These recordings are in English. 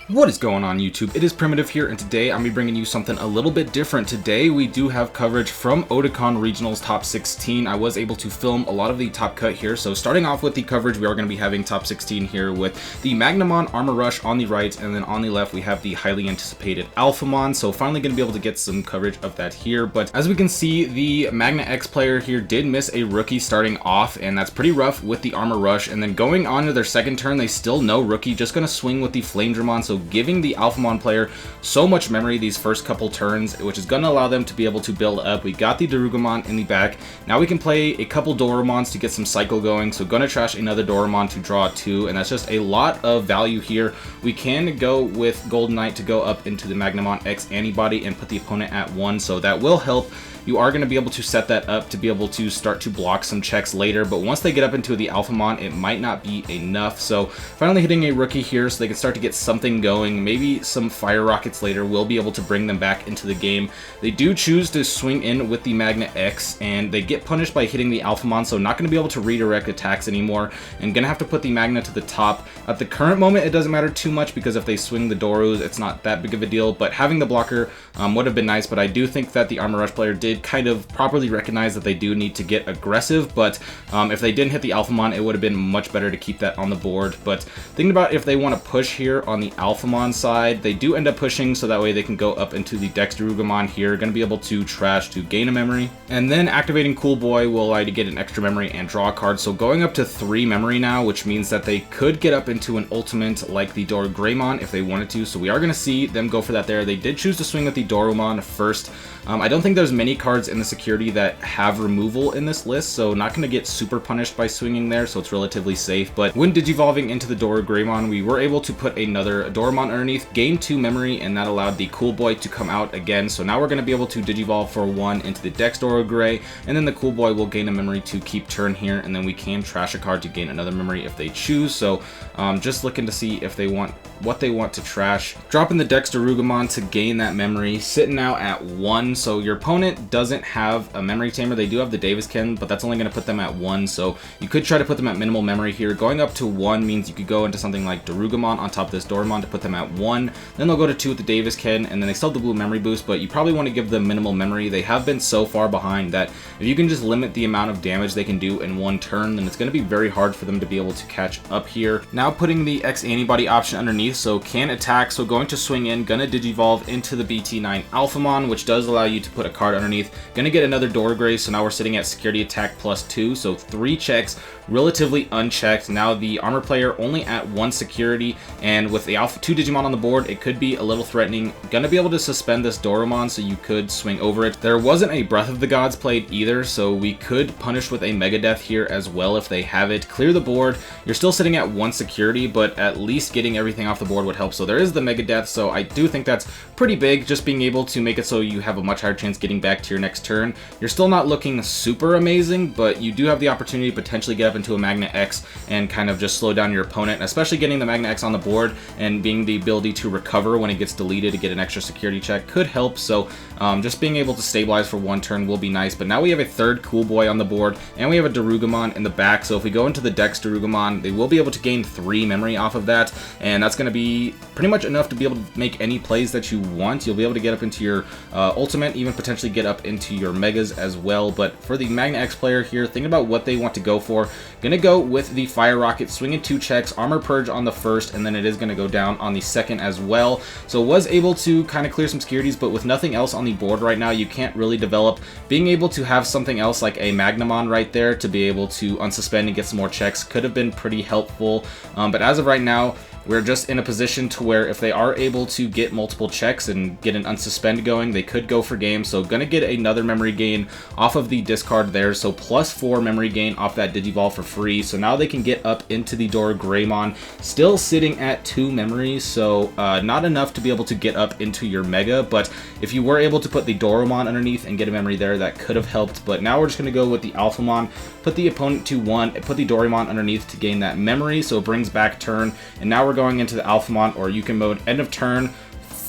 What is going on YouTube? It is Primitive here, and today I'm going to be bringing you something a little bit different. Today we do have coverage from Otakon Regionals Top 16. I was able to film a lot of the top cut here, so starting off with the coverage, we are going to be having top 16 here with the Magnamon Armor Rush on the right, and then on the left we have the highly anticipated Alphamon, so finally going to be able to get some coverage of that here. But as we can see, the Magna X player here did miss a rookie starting off, and that's pretty rough with the Armor Rush, and then going on to their second turn, they still no rookie, just going to swing with the Flame Dramon, so giving the Alphamon player so much memory these first couple turns, which is going to allow them to be able to build up. We got the Digimon in the back. Now we can play a couple Doremons to get some cycle going, so going to trash another Doremon to draw 2, and that's just a lot of value here. We can go with Golden Knight to go up into the Magnamon X Antibody and put the opponent at 1, so that will help. You are going to be able to set that up to be able to start to block some checks later, but once they get up into the Alphamon, it might not be enough. So finally hitting a rookie here so they can start to get something going. Maybe some Fire Rockets later will be able to bring them back into the game. They do choose to swing in with the Magna X, and they get punished by hitting the Alphamon, so not going to be able to redirect attacks anymore, and going to have to put the Magna to the top. At the current moment, it doesn't matter too much because if they swing the Dorus, it's not that big of a deal, but having the blocker would have been nice, but I do think that the Armor Rush player did kind of properly recognize that they do need to get aggressive, but if they didn't hit the Alphamon, it would have been much better to keep that on the board. But thinking about if they want to push here on the Alphamon side, they do end up pushing, so that way they can go up into the Digimon here, going to be able to trash to gain a memory, and then activating Cool Boy will allow you to get an extra memory and draw a card, so going up to 3 memory now, which means that they could get up into an ultimate like the Greymon if they wanted to, so we are going to see them go for that there. They did choose to swing with the Doremon first. I don't think there's many cards in the security that have removal in this list, so not going to get super punished by swinging there, so it's relatively safe. But when digivolving into the Greymon, we were able to put another Doremon underneath, gain 2 memory, and that allowed the Cool Boy to come out again. So now we're going to be able to digivolve for 1 into the Dex Grey, and then the Cool Boy will gain a memory to keep turn here, and then we can trash a card to gain another memory if they choose. So just looking to see if they want what they want to trash. Dropping the Dex to gain that memory, sitting now at 1. So your opponent doesn't have a memory tamer. They do have the Daviskin, but that's only going to put them at 1. So you could try to put them at minimal memory here. Going up to 1 means you could go into something like Digimon on top of this Doremon to put them at 1. Then they'll go to 2 with the Daviskin, and then they still have the blue memory boost, but you probably want to give them minimal memory. They have been so far behind that if you can just limit the amount of damage they can do in 1 turn, then it's going to be very hard for them to be able to catch up here. Now putting the X Antibody option underneath, so can attack, so going to swing in, gonna digivolve into the BT9 Alphamon, which does allow you to put a card underneath. Gonna get another Grey, so now we're sitting at security attack +2, so 3 checks, relatively unchecked. Now the armor player only at 1 security, and with the 2 Digimon on the board, it could be a little threatening. Gonna be able to suspend this Doremon, so you could swing over it. There wasn't a Breath of the Gods played either, so we could punish with a Mega Death here as well if they have it. Clear the board. You're still sitting at 1 security, but at least getting everything off the board would help. So there is the Mega Death, so I do think that's pretty big, just being able to make it so you have a much higher chance getting back to your next turn. You're still not looking super amazing, but you do have the opportunity to potentially get up into a Magna X and kind of just slow down your opponent, especially getting the Magna X on the board and being the ability to recover when it gets deleted to get an extra security check could help. So just being able to stabilize for 1 turn will be nice. But now we have a 3rd Cool Boy on the board, and we have a Digimon in the back, so if we go into the Dex Digimon, they will be able to gain 3 memory off of that, and that's going to be pretty much enough to be able to make any plays that you want. You'll be able to get up into your ultimate, even potentially get up into your megas as well. But for the Magna X player here, thinking about what they want to go for, gonna go with the Fire Rocket, swinging 2 checks, Armor Purge on the first, and then it is gonna go down on the second as well. So was able to kind of clear some securities, but with nothing else on the board right now, you can't really develop. Being able to have something else like a Magnamon right there to be able to unsuspend and get some more checks could have been pretty helpful. But as of right now, we're just in a position to where if they are able to get multiple checks and get an unsuspend going, they could go for game. So gonna get another memory gain off of the discard there, so +4 memory gain off that Digivolve for free. So now they can get up into the Greymon, still sitting at 2 memories, so not enough to be able to get up into your Mega, but if you were able to put the Doremon underneath and get a memory there, that could have helped. But now we're just gonna go with the Alphamon, put the opponent to 1, put the Doremon underneath to gain that memory, so it brings back turn, and now we're going into the Alphamon or Yukon mode, end of turn,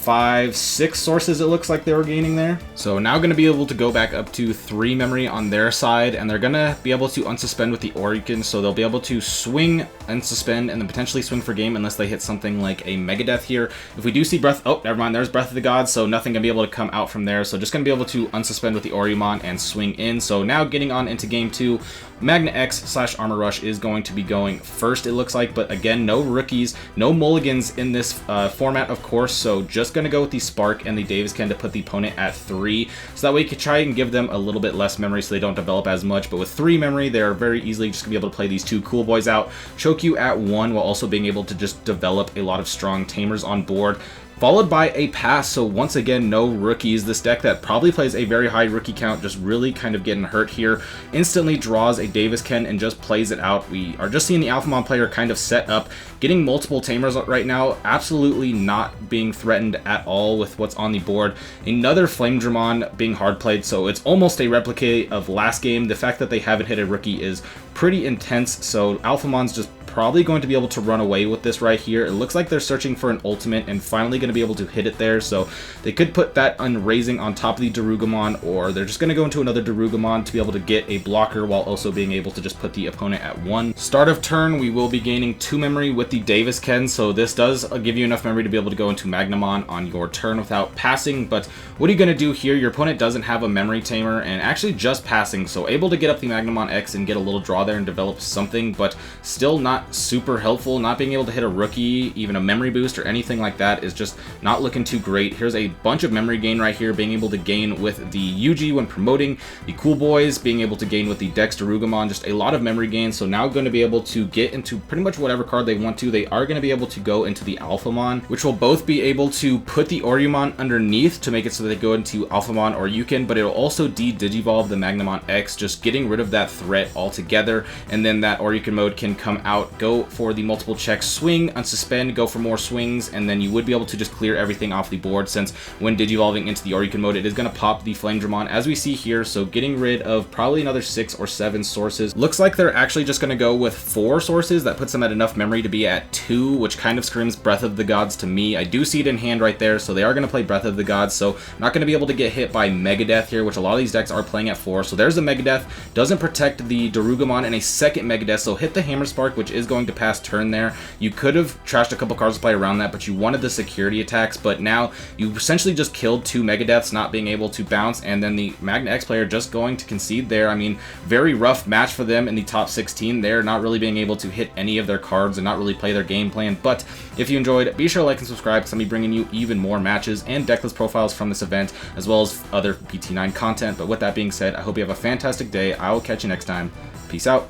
5, 6 sources it looks like they were gaining there. So now going to be able to go back up to 3 memory on their side, and they're going to be able to unsuspend with the Otakon, so they'll be able to swing, unsuspend, and then potentially swing for game unless they hit something like a Megadeath here. If we do see Breath, oh, never mind, there's Breath of the Gods, so nothing going to be able to come out from there, so just going to be able to unsuspend with the Oriyomon and swing in. So now getting on into game 2, Magna X / Armor Rush is going to be going first, it looks like, but again, no rookies, no mulligans in this format, of course, so just going to go with the Spark and the Davisken to put the opponent at 3, so that way you can try and give them a little bit less memory so they don't develop as much, but with 3 memory, they're very easily just going to be able to play these 2 cool boys out, choke you at 1 while also being able to just develop a lot of strong tamers on board. Followed by a pass, so once again, no rookies. This deck that probably plays a very high rookie count, just really kind of getting hurt here, instantly draws a Davisken and just plays it out. We are just seeing the Alphamon player kind of set up, getting multiple tamers right now, absolutely not being threatened at all with what's on the board. Another Flamedramon being hard played, so it's almost a replica of last game. The fact that they haven't hit a rookie is pretty intense, so Alphamon's just probably going to be able to run away with this right here. It looks like they're searching for an ultimate and finally going to be able to hit it there, so they could put that Unraising on top of the Darugamon, or they're just going to go into another Darugamon to be able to get a blocker while also being able to just put the opponent at 1. Start of turn, we will be gaining 2 memory with the Davisken, so this does give you enough memory to be able to go into Magnamon on your turn without passing, but what are you going to do here? Your opponent doesn't have a memory tamer and actually just passing, so able to get up the Magnamon X and get a little draw there and develop something, but still not super helpful. Not being able to hit a rookie, even a memory boost or anything like that is just not looking too great. Here's a bunch of memory gain right here, being able to gain with the Yuji when promoting, the Cool Boys being able to gain with the Dex Darugamon, just a lot of memory gain. So now going to be able to get into pretty much whatever card they want to. They are going to be able to go into the Alphamon, which will both be able to put the Oriyomon underneath to make it so that they go into Alphamon or Yukin, but it'll also de-digivolve the Magnamon X, just getting rid of that threat altogether, and then that Oryukin mode can come out, go for the multiple checks, swing, unsuspend, go for more swings, and then you would be able to just clear everything off the board, since when digivolving into the Oryukin mode, it is going to pop the Flamedramon as we see here, so getting rid of probably another 6 or 7 sources. Looks like they're actually just going to go with 4 sources. That puts them at enough memory to be at 2, which kind of screams Breath of the Gods to me. I do see it in hand right there, so they are going to play Breath of the Gods, so not going to be able to get hit by Megadeath here, which a lot of these decks are playing at 4, so there's a Megadeath, doesn't protect the Darugamon, and a second Megadeath, so hit the Hammer Spark, which is going to pass turn there. You could have trashed a couple cards to play around that, but you wanted the security attacks, but now you essentially just killed 2 Megadeaths not being able to bounce, and then the Magna X player just going to concede there. I mean, very rough match for them in the top 16 there, not really being able to hit any of their cards and not really play their game plan. But if you enjoyed, be sure to like and subscribe, because I'll be bringing you even more matches and decklist profiles from this event, as well as other BT9 content. But with that being said, I hope you have a fantastic day. I will catch you next time. Peace out.